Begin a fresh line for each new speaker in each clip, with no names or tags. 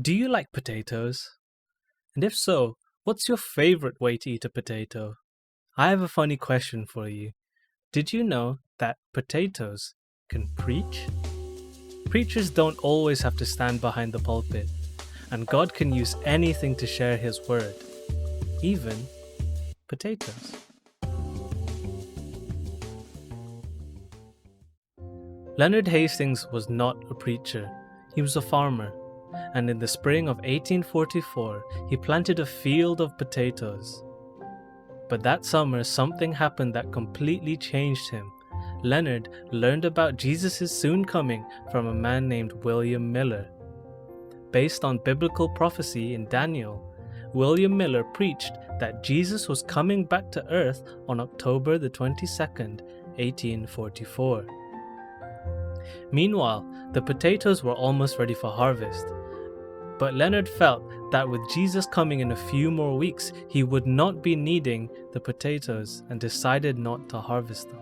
Do you like potatoes? And if so, what's your favorite way to eat a potato? I have a funny question for you. Did you know that potatoes can preach? Preachers don't always have to stand behind the pulpit, and God can use anything to share His word, even potatoes. Leonard Hastings was not a preacher, he was a farmer, and in the spring of 1844 he planted a field of potatoes. But that summer something happened that completely changed him. Leonard learned about Jesus' soon coming from a man named William Miller. Based on biblical prophecy in Daniel, William Miller preached that Jesus was coming back to earth on October the 22nd, 1844. Meanwhile, the potatoes were almost ready for harvest. But Leonard felt that with Jesus coming in a few more weeks, he would not be needing the potatoes and decided not to harvest them.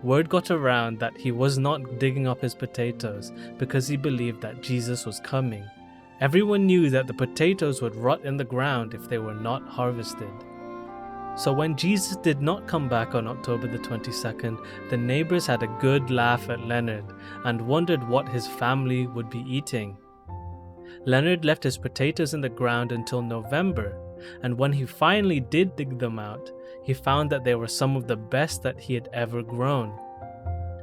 Word got around that he was not digging up his potatoes because he believed that Jesus was coming. Everyone knew that the potatoes would rot in the ground if they were not harvested. So when Jesus did not come back on October the 22nd, the neighbors had a good laugh at Leonard and wondered what his family would be eating. Leonard left his potatoes in the ground until November, and when he finally did dig them out, he found that they were some of the best that he had ever grown.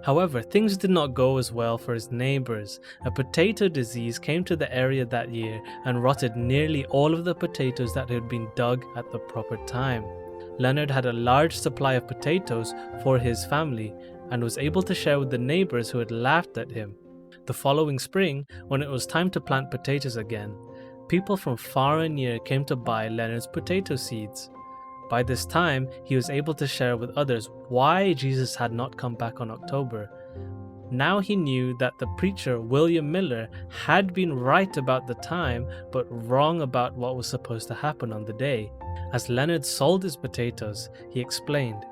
However, things did not go as well for his neighbors. A potato disease came to the area that year and rotted nearly all of the potatoes that had been dug at the proper time. Leonard had a large supply of potatoes for his family and was able to share with the neighbors who had laughed at him. The following spring, when it was time to plant potatoes again, people from far and near came to buy Leonard's potato seeds. By this time, he was able to share with others why Jesus had not come back on October. Now he knew that the preacher William Miller had been right about the time, but wrong about what was supposed to happen on the day. As Leonard sold his potatoes, he explained,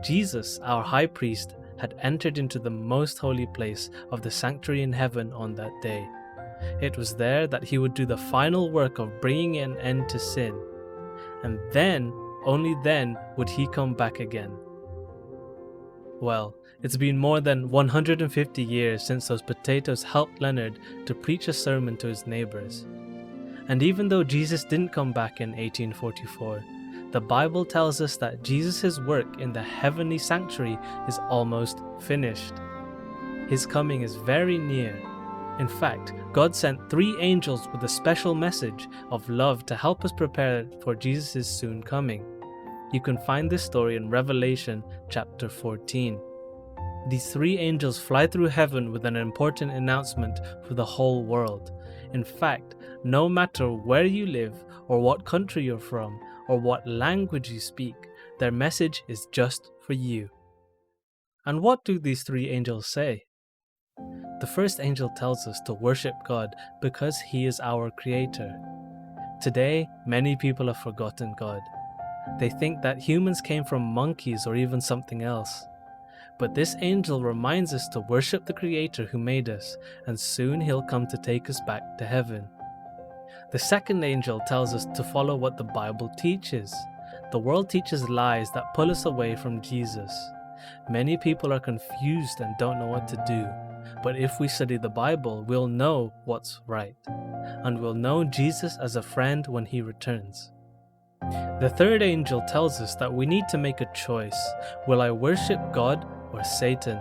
Jesus, our high priest, had entered into the most holy place of the sanctuary in heaven on that day. It was there that he would do the final work of bringing an end to sin. And then, only then, would he come back again. Well, it's been more than 150 years since those potatoes helped Leonard to preach a sermon to his neighbors. And even though Jesus didn't come back in 1844, the Bible tells us that Jesus' work in the heavenly sanctuary is almost finished. His coming is very near. In fact, God sent 3 angels with a special message of love to help us prepare for Jesus' soon coming. You can find this story in Revelation chapter 14. These 3 angels fly through heaven with an important announcement for the whole world. In fact, no matter where you live or what country you're from or what language you speak, their message is just for you. And what do these 3 angels say? The first angel tells us to worship God because He is our Creator. Today, many people have forgotten God. They think that humans came from monkeys or even something else. But this angel reminds us to worship the Creator who made us, and soon He'll come to take us back to heaven. The second angel tells us to follow what the Bible teaches. The world teaches lies that pull us away from Jesus. Many people are confused and don't know what to do. But if we study the Bible, we'll know what's right. And we'll know Jesus as a friend when He returns. The third angel tells us that we need to make a choice. Will I worship God or Satan?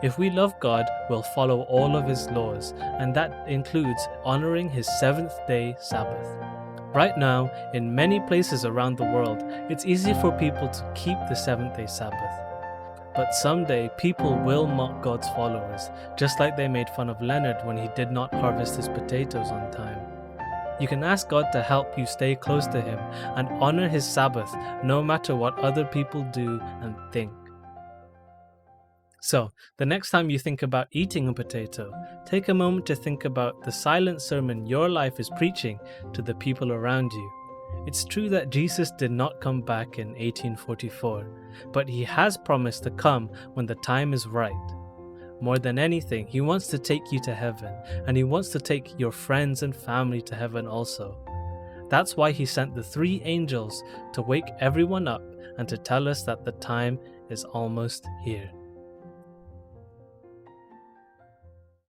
If we love God, we'll follow all of His laws, and that includes honoring His 7th-day Sabbath. Right now, in many places around the world, it's easy for people to keep the 7th-day Sabbath. But someday, people will mock God's followers, just like they made fun of Leonard when he did not harvest his potatoes on time. You can ask God to help you stay close to Him and honor His Sabbath, no matter what other people do and think. So, the next time you think about eating a potato, take a moment to think about the silent sermon your life is preaching to the people around you. It's true that Jesus did not come back in 1844, but He has promised to come when the time is right. more than anything, he wants to take you to heaven, and he wants to take your friends and family to heaven also. That's why he sent the 3 angels to wake everyone up and to tell us that the time is almost here.